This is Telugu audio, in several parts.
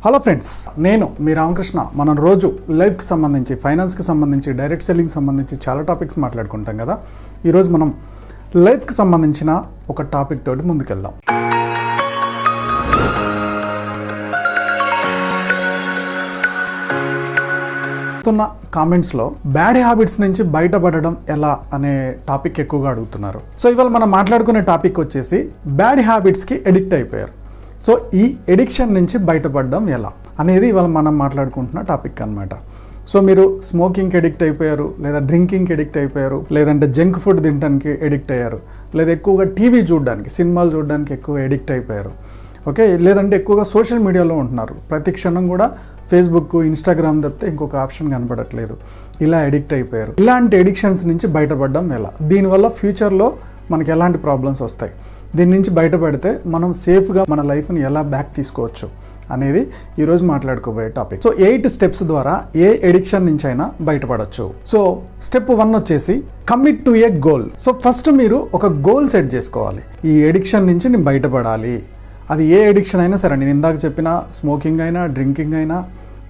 హలో ఫ్రెండ్స్, నేను మీ రామకృష్ణ. మనం రోజు లైఫ్కి సంబంధించి, ఫైనాన్స్కి సంబంధించి, డైరెక్ట్ సెల్లింగ్ సంబంధించి చాలా టాపిక్స్ మాట్లాడుకుంటాం కదా. ఈరోజు మనం లైఫ్కి సంబంధించిన ఒక టాపిక్ తోటి ముందుకెళ్దాం. కామెంట్స్లో బ్యాడ్ హ్యాబిట్స్ నుంచి బయటపడడం ఎలా అనే టాపిక్ ఎక్కువగా అడుగుతున్నారు. సో ఇవాళ మనం మాట్లాడుకునే టాపిక్ వచ్చేసి బ్యాడ్ హ్యాబిట్స్కి ఎడిక్ట్ అయిపోయారు. సో ఈ ఎడిక్షన్ నుంచి బయటపడడం ఎలా అనేది ఇవాళ మనం మాట్లాడుకుంటున్న టాపిక్ అనమాట. సో మీరు స్మోకింగ్కి ఎడిక్ట్ అయిపోయారు, లేదా డ్రింకింగ్కి ఎడిక్ట్ అయిపోయారు, లేదంటే జంక్ ఫుడ్ తినడానికి ఎడిక్ట్ అయ్యారు, లేదా ఎక్కువగా టీవీ చూడడానికి, సినిమాలు చూడడానికి ఎక్కువ ఎడిక్ట్ అయిపోయారు, ఓకే, లేదంటే ఎక్కువగా సోషల్ మీడియాలో ఉంటున్నారు. ప్రతి క్షణం కూడా ఫేస్బుక్, ఇన్స్టాగ్రామ్ తప్పితే ఇంకొక ఆప్షన్ కనపడట్లేదు. ఇలా ఎడిక్ట్ అయిపోయారు. ఇలాంటి ఎడిక్షన్స్ నుంచి బయటపడడం ఎలా, దీనివల్ల ఫ్యూచర్లో మనకి ఎలాంటి ప్రాబ్లమ్స్ వస్తాయి, దీని నుంచి బయటపడితే మనం సేఫ్గా మన లైఫ్ని ఎలా బ్యాక్ తీసుకోవచ్చు అనేది ఈరోజు మాట్లాడుకోబోయే టాపిక్. సో 8 స్టెప్స్ ద్వారా ఏ ఎడిక్షన్ నుంచి అయినా బయటపడవచ్చు. సో స్టెప్ 1 వచ్చేసి commit to A goal. So first మీరు ఒక గోల్ సెట్ చేసుకోవాలి. ఈ ఎడిక్షన్ నుంచి నేను బయటపడాలి. అది ఏ ఎడిక్షన్ అయినా సరే, నేను ఇందాక చెప్పిన స్మోకింగ్ అయినా, డ్రింకింగ్ అయినా,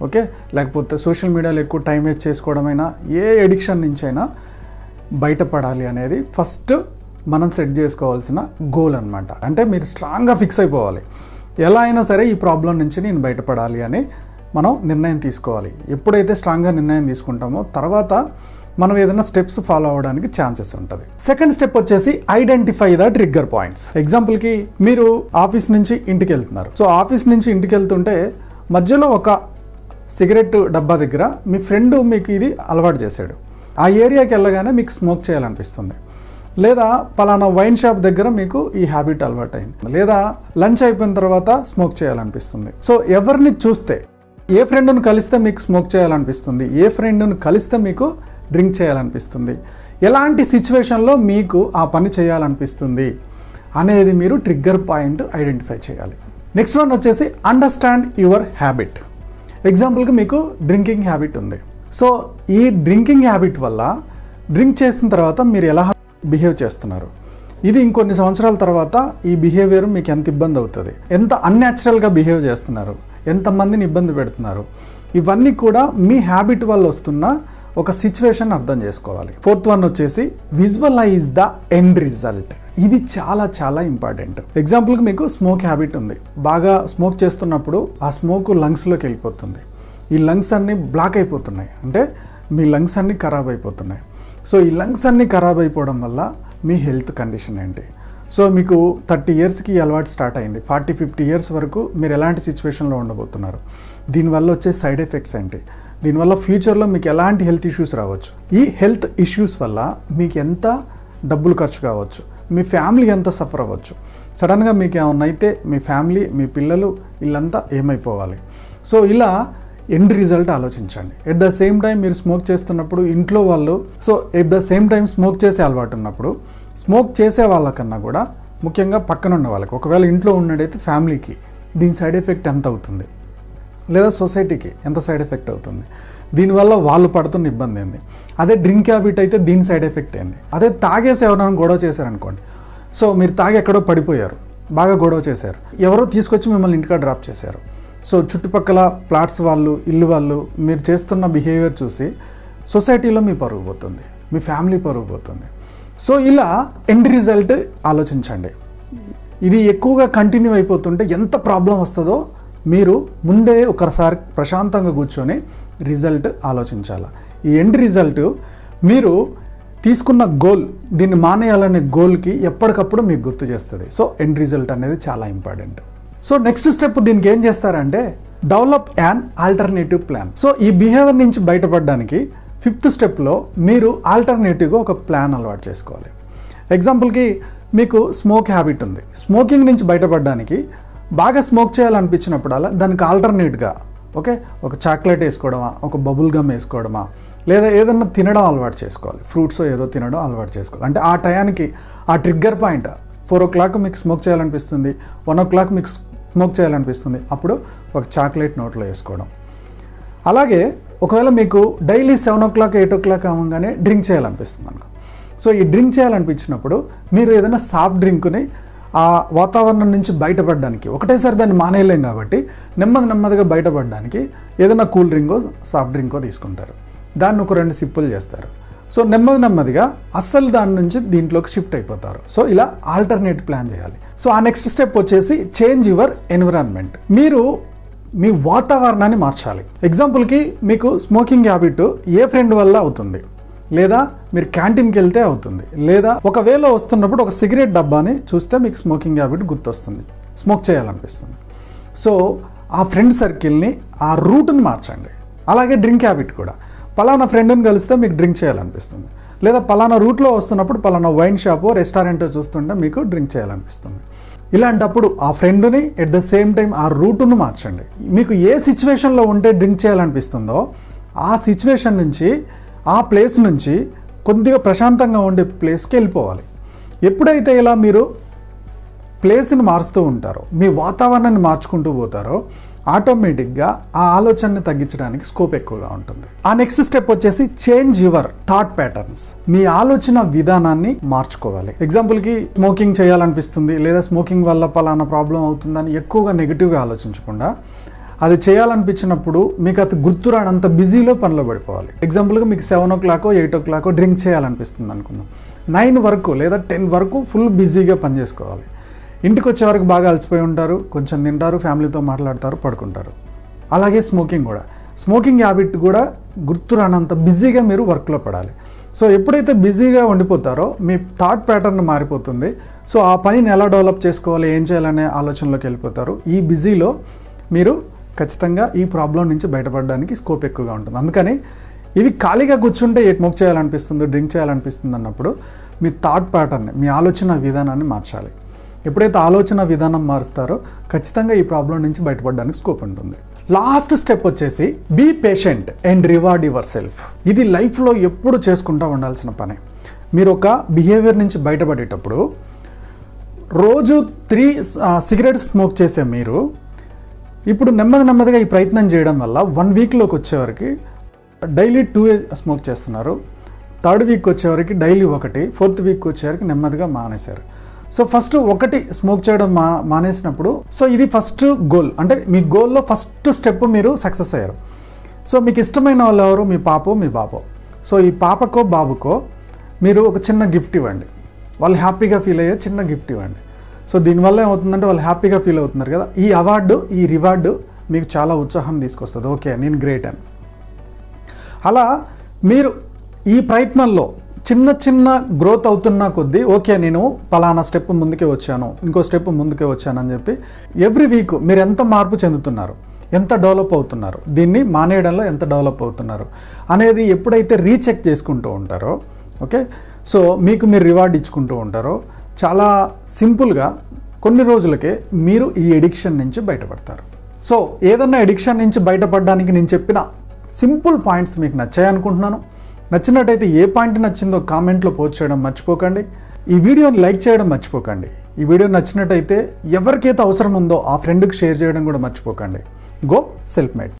ఓకే, లేకపోతే సోషల్ మీడియాలో ఎక్కువ టైం వేస్ట్ చేసుకోవడం అయినా, ఏ ఎడిక్షన్ నుంచి అయినా బయటపడాలి అనేది ఫస్ట్ మనం సెట్ చేసుకోవాల్సిన గోల్ అనమాట. అంటే మీరు స్ట్రాంగ్గా ఫిక్స్ అయిపోవాలి. ఎలా అయినా సరే ఈ ప్రాబ్లం నుంచి నేను బయటపడాలి అని మనం నిర్ణయం తీసుకోవాలి. ఎప్పుడైతే స్ట్రాంగ్గా నిర్ణయం తీసుకుంటామో తర్వాత మనం ఏదైనా స్టెప్స్ ఫాలో అవ్వడానికి ఛాన్సెస్ ఉంటుంది. సెకండ్ స్టెప్ వచ్చేసి ఐడెంటిఫై ద ట్రిగ్గర్ పాయింట్స్. ఎగ్జాంపుల్కి మీరు ఆఫీస్ నుంచి ఇంటికి వెళ్తున్నారు. సో ఆఫీస్ నుంచి ఇంటికి వెళ్తుంటే మధ్యలో ఒక సిగరెట్ డబ్బా దగ్గర మీ ఫ్రెండ్ మీకు ఇది అలవాటు చేశాడు. ఆ ఏరియాకి వెళ్ళగానే మీకు స్మోక్ చేయాలనిపిస్తుంది. లేదా పలానా వైన్ షాప్ దగ్గర మీకు ఈ హ్యాబిట్ అలవాటు అయింది. లేదా లంచ్ అయిపోయిన తర్వాత స్మోక్ చేయాలనిపిస్తుంది. సో ఎవరిని చూస్తే, ఏ ఫ్రెండ్ను కలిస్తే మీకు స్మోక్ చేయాలనిపిస్తుంది, ఏ ఫ్రెండ్ను కలిస్తే మీకు డ్రింక్ చేయాలనిపిస్తుంది, ఎలాంటి సిచ్యువేషన్లో మీకు ఆ పని చేయాలనిపిస్తుంది అనేది మీరు ట్రిగ్గర్ పాయింట్ ఐడెంటిఫై చేయాలి. నెక్స్ట్ వన్ వచ్చేసి అండర్స్టాండ్ యువర్ హ్యాబిట్. ఎగ్జాంపుల్కి మీకు డ్రింకింగ్ హ్యాబిట్ ఉంది. సో ఈ డ్రింకింగ్ హ్యాబిట్ వల్ల డ్రింక్ చేసిన తర్వాత మీరు ఎలా బిహేవ్ చేస్తున్నారు, ఇది ఇంకొన్ని సంవత్సరాల తర్వాత ఈ బిహేవియర్ మీకు ఎంత ఇబ్బంది అవుతుంది, ఎంత అన్యాచురల్గా బిహేవ్ చేస్తున్నారు, ఎంతమందిని ఇబ్బంది పెడుతున్నారు, ఇవన్నీ కూడా మీ హ్యాబిట్ వల్ల వస్తున్న ఒక సిచ్యువేషన్ అర్థం చేసుకోవాలి. ఫోర్త్ వన్ వచ్చేసి విజువలైజ్ ద ఎండ్ రిజల్ట్. ఇది చాలా చాలా ఇంపార్టెంట్. ఎగ్జాంపుల్కి మీకు స్మోక్ హ్యాబిట్ ఉంది. బాగా స్మోక్ చేస్తున్నప్పుడు ఆ స్మోక్ లంగ్స్లోకి వెళ్ళిపోతుంది. ఈ లంగ్స్ అన్నీ బ్లాక్ అయిపోతున్నాయి, అంటే మీ లంగ్స్ అన్నీ ఖరాబ్ అయిపోతున్నాయి. సో ఈ లంగ్స్ అన్నీ ఖరాబ్ అయిపోవడం వల్ల మీ హెల్త్ కండిషన్ ఏంటి? సో మీకు 30 ఇయర్స్కి అలవాటు స్టార్ట్ అయింది, 40-50 ఇయర్స్ వరకు మీరు ఎలాంటి సిచ్యువేషన్లో ఉండబోతున్నారు, దీనివల్ల వచ్చే సైడ్ ఎఫెక్ట్స్ ఏంటి, దీనివల్ల ఫ్యూచర్లో మీకు ఎలాంటి హెల్త్ ఇష్యూస్ రావచ్చు, ఈ హెల్త్ ఇష్యూస్ వల్ల మీకు ఎంత డబ్బులు ఖర్చు కావచ్చు, మీ ఫ్యామిలీ ఎంత సఫర్ అవ్వచ్చు, సడన్గా మీకు ఏమన్నా అయితే మీ ఫ్యామిలీ, మీ పిల్లలు వీళ్ళంతా ఏమైపోవాలి. సో ఇలా ఎండ్ రిజల్ట్ ఆలోచించండి. ఎట్ ద సేమ్ టైం మీరు స్మోక్ చేస్తున్నప్పుడు ఇంట్లో వాళ్ళు, so at the same time smoke చేసే అలవాటు ఉన్నప్పుడు స్మోక్ చేసే వాళ్ళకన్నా కూడా ముఖ్యంగా పక్కన ఉన్న వాళ్ళకి, ఒకవేళ ఇంట్లో ఉన్నట్టయితే ఫ్యామిలీకి దీని సైడ్ ఎఫెక్ట్ ఎంత అవుతుంది, లేదా సొసైటీకి ఎంత సైడ్ ఎఫెక్ట్ అవుతుంది, దీనివల్ల వాళ్ళు పడుతున్న ఇబ్బంది ఏంది. అదే డ్రింక్ హ్యాబిట్ అయితే దీని సైడ్ ఎఫెక్ట్ ఏంది. అదే తాగేసి ఎవరైనా గొడవ చేశారనుకోండి, సో మీరు తాగి ఎక్కడో పడిపోయారు, బాగా గొడవ చేశారు, ఎవరో తీసుకొచ్చి మిమ్మల్ని ఇంటికాడ డ్రాప్ చేశారు. సో చుట్టుపక్కల ప్లాట్స్ వాళ్ళు, ఇల్లు వాళ్ళు మీరు చేస్తున్న బిహేవియర్ చూసి సొసైటీలో మీ పరుగు పోతుంది, మీ ఫ్యామిలీ పరుగు పోతుంది. సో ఇలా ఎండ్ రిజల్ట్ ఆలోచించండి. ఇది ఎక్కువగా కంటిన్యూ అయిపోతుంటే ఎంత ప్రాబ్లం వస్తుందో మీరు ముందే ఒకసారి ప్రశాంతంగా కూర్చొని రిజల్ట్ ఆలోచించాలి. ఈ ఎండ్ రిజల్ట్ మీరు తీసుకున్న గోల్, దీన్ని మానేయాలనే గోల్కి ఎప్పటికప్పుడు మీకు గుర్తు చేస్తుంది. సో ఎండ్ రిజల్ట్ అనేది చాలా ఇంపార్టెంట్. సో నెక్స్ట్ స్టెప్ దీనికి ఏం చేస్తారంటే develop an alternative plan. So ఈ బిహేవియర్ నుంచి బయటపడడానికి 5th స్టెప్లో మీరు ఆల్టర్నేటివ్గా ఒక ప్లాన్ అలవాటు చేసుకోవాలి. ఎగ్జాంపుల్కి మీకు స్మోక్ హ్యాబిట్ ఉంది. స్మోకింగ్ నుంచి బయటపడడానికి బాగా స్మోక్ చేయాలనిపించినప్పుడల్లా దానికి ఆల్టర్నేట్గా, ఓకే, ఒక చాక్లెట్ వేసుకోవడమా, ఒక బబుల్ గమ్ వేసుకోవడమా, లేదా ఏదన్నా తినడం అలవాటు చేసుకోవాలి. ఫ్రూట్స్ ఏదో తినడం అలవాటు చేసుకోవాలి. అంటే ఆ టయానికి ఆ ట్రిగ్గర్ పాయింట్ 4 o'clock మీకు స్మోక్ చేయాలనిపిస్తుంది, 1 o'clock మీకు స్మోక్ చేయాలనిపిస్తుంది, అప్పుడు ఒక చాక్లెట్ నోట్లో వేసుకోవడం. అలాగే ఒకవేళ మీకు డైలీ 7 o'clock 8 o'clock అవ్వగానే డ్రింక్ చేయాలనిపిస్తుంది అనుకో. సో ఈ డ్రింక్ చేయాలనిపించినప్పుడు మీరు ఏదైనా సాఫ్ట్ డ్రింక్ని ఆ వాతావరణం నుంచి బయటపడడానికి, ఒకటేసారి దాన్ని మానేయలేం కాబట్టి నెమ్మదిగా బయటపడడానికి ఏదైనా కూల్ డ్రింకో సాఫ్ట్ డ్రింకో తీసుకుంటారు. దాన్ని ఒక 2 సిప్పులు చేస్తారు. సో నెమ్మదిగా అస్సలు దాని నుంచి దీంట్లోకి షిఫ్ట్ అయిపోతారు. సో ఇలా ఆల్టర్నేట్ ప్లాన్ చేయాలి. సో ఆ నెక్స్ట్ స్టెప్ వచ్చేసి చేంజ్ యువర్ ఎన్విరాన్మెంట్. మీరు మీ వాతావరణాన్ని మార్చాలి. ఎగ్జాంపుల్కి మీకు స్మోకింగ్ హ్యాబిట్ ఏ ఫ్రెండ్ వల్ల అవుతుంది, లేదా మీరు క్యాంటీన్కి వెళ్తే అవుతుంది, లేదా ఒకవేళ వస్తున్నప్పుడు ఒక సిగరెట్ డబ్బాని చూస్తే మీకు స్మోకింగ్ హ్యాబిట్ గుర్తొస్తుంది, స్మోక్ చేయాలనిపిస్తుంది. సో ఆ ఫ్రెండ్ సర్కిల్ని, ఆ రూట్ని మార్చండి. అలాగే డ్రింక్ హ్యాబిట్ కూడా, పలానా ఫ్రెండ్ని కలిస్తే మీకు డ్రింక్ చేయాలనిపిస్తుంది, లేదా పలానా రూట్లో వస్తున్నప్పుడు పలానా వైన్ షాపో రెస్టారెంటో చూస్తుంటే మీకు డ్రింక్ చేయాలనిపిస్తుంది. ఇలాంటప్పుడు ఆ ఫ్రెండ్ని ఎట్ ద సేమ్ టైం ఆ రూటును మార్చండి. మీకు ఏ సిచ్యువేషన్లో ఉంటే డ్రింక్ చేయాలనిపిస్తుందో ఆ సిచ్యువేషన్ నుంచి, ఆ ప్లేస్ నుంచి కొద్దిగా ప్రశాంతంగా ఉండే ప్లేస్కి వెళ్ళిపోవాలి. ఎప్పుడైతే ఇలా మీరు ప్లేస్ని మారుస్తూ ఉంటారో, మీ వాతావరణాన్ని మార్చుకుంటూ పోతారో, ఆటోమేటిక్గా ఆ ఆలోచనని తగ్గించడానికి స్కోప్ ఎక్కువగా ఉంటుంది. ఆ నెక్స్ట్ స్టెప్ వచ్చేసి చేంజ్ యువర్ థాట్ ప్యాటర్న్స్. మీ ఆలోచన విధానాన్ని మార్చుకోవాలి. ఎగ్జాంపుల్కి స్మోకింగ్ చేయాలనిపిస్తుంది, లేదా స్మోకింగ్ వల్ల పలానా ప్రాబ్లం అవుతుందని ఎక్కువగా నెగిటివ్గా ఆలోచించకుండా, అది చేయాలనిపించినప్పుడు మీకు అది గుర్తురానంత బిజీలో పనిలో పడిపోవాలి. ఎగ్జాంపుల్గా మీకు 7 o'clock 8 o'clock డ్రింక్ చేయాలనిపిస్తుంది అనుకుందాం, 9 వరకు లేదా 10 వరకు ఫుల్ బిజీగా పని చేసుకోవాలి. ఇంటికి వచ్చే వరకు బాగా అలసిపోయి ఉంటారు, కొంచెం తింటారు, ఫ్యామిలీతో మాట్లాడతారు, పడుకుంటారు. అలాగే స్మోకింగ్ కూడా, స్మోకింగ్ హ్యాబిట్ కూడా గుర్తురానంత బిజీగా మీరు వర్క్లో పడాలి. సో ఎప్పుడైతే బిజీగా ఉండిపోతారో మీ థాట్ ప్యాటర్న్ మారిపోతుంది. సో ఆ పనిని ఎలా డెవలప్ చేసుకోవాలి, ఏం చేయాలనే ఆలోచనలోకి వెళ్ళిపోతారు. ఈ బిజీలో మీరు ఖచ్చితంగా ఈ ప్రాబ్లం నుంచి బయటపడడానికి స్కోప్ ఎక్కువగా ఉంటుంది. అందుకని ఇవి ఖాళీగా కూర్చుంటే స్మోక్ చేయాలనిపిస్తుంది, డ్రింక్ చేయాలనిపిస్తుంది అన్నప్పుడు మీ థాట్ ప్యాటర్న్, మీ ఆలోచన విధానాన్ని మార్చాలి. ఎప్పుడైతే ఆలోచన విధానం మారుస్తారో ఖచ్చితంగా ఈ ప్రాబ్లం నుంచి బయటపడడానికి స్కోప్ ఉంటుంది. లాస్ట్ స్టెప్ వచ్చేసి be patient and reward yourself. ఇది లైఫ్లో ఎప్పుడు చేసుకుంటూ ఉండాల్సిన పని. మీరు ఒక బిహేవియర్ నుంచి బయటపడేటప్పుడు రోజు 3 సిగరెట్స్ స్మోక్ చేసే మీరు ఇప్పుడు నెమ్మదిగా ఈ ప్రయత్నం చేయడం వల్ల 1 వీక్లోకి వచ్చేవరకు డైలీ 2 స్మోక్ చేస్తున్నారు, 3rd వీక్ వచ్చేవరకు డైలీ 1, 4th వీక్ వచ్చేవరకు నెమ్మదిగా మానేశారు. సో ఫస్ట్ 1 స్మోక్ చేయడం మానేసినప్పుడు, సో ఇది ఫస్ట్ గోల్, అంటే మీ గోల్లో ఫస్ట్ స్టెప్ మీరు సక్సెస్ అయ్యారు. సో మీకు ఇష్టమైన వాళ్ళు ఎవరు, మీ పాపో మీ బాబో. సో ఈ పాపకో బాబుకో మీరు ఒక చిన్న గిఫ్ట్ ఇవ్వండి, వాళ్ళు హ్యాపీగా ఫీల్ అయ్యే చిన్న గిఫ్ట్ ఇవ్వండి. సో దీనివల్ల ఏమవుతుందంటే వాళ్ళు హ్యాపీగా ఫీల్ అవుతున్నారు కదా, ఈ అవార్డు, ఈ రివార్డు మీకు చాలా ఉత్సాహం తీసుకొస్తుంది. ఓకే, నేను గ్రేట్ అని. అలా మీరు ఈ ప్రయత్నంలో చిన్న గ్రోత్ అవుతున్న కొద్దీ, ఓకే నేను పలానా స్టెప్ ముందుకే వచ్చాను, ఇంకో స్టెప్ ముందుకే వచ్చాను అని చెప్పి ఎవ్రీ వీక్ మీరు ఎంత మార్పు చెందుతున్నారు, ఎంత డెవలప్ అవుతున్నారు, దీన్ని మానేయడంలో ఎంత డెవలప్ అవుతున్నారు అనేది ఎప్పుడైతే రీచెక్ చేసుకుంటూ ఉంటారో, ఓకే, సో మీకు మీరు రివార్డ్ ఇచ్చుకుంటూ ఉంటారో, చాలా సింపుల్గా కొన్ని రోజులకే మీరు ఈ ఎడిక్షన్ నుంచి బయటపడతారు. సో ఏదన్నా ఎడిక్షన్ నుంచి బయటపడడానికి నేను చెప్పిన సింపుల్ పాయింట్స్ మీకు నచ్చాయనుకుంటున్నాను. నచ్చినట్టయితే ఏ పాయింట్ నచ్చిందో కామెంట్లో పోస్ట్ చేయడం మర్చిపోకండి. ఈ వీడియోని లైక్ చేయడం మర్చిపోకండి. ఈ వీడియో నచ్చినట్టయితే ఎవరికైతే అవసరం ఉందో ఆ ఫ్రెండ్కి షేర్ చేయడం కూడా మర్చిపోకండి. Go self made.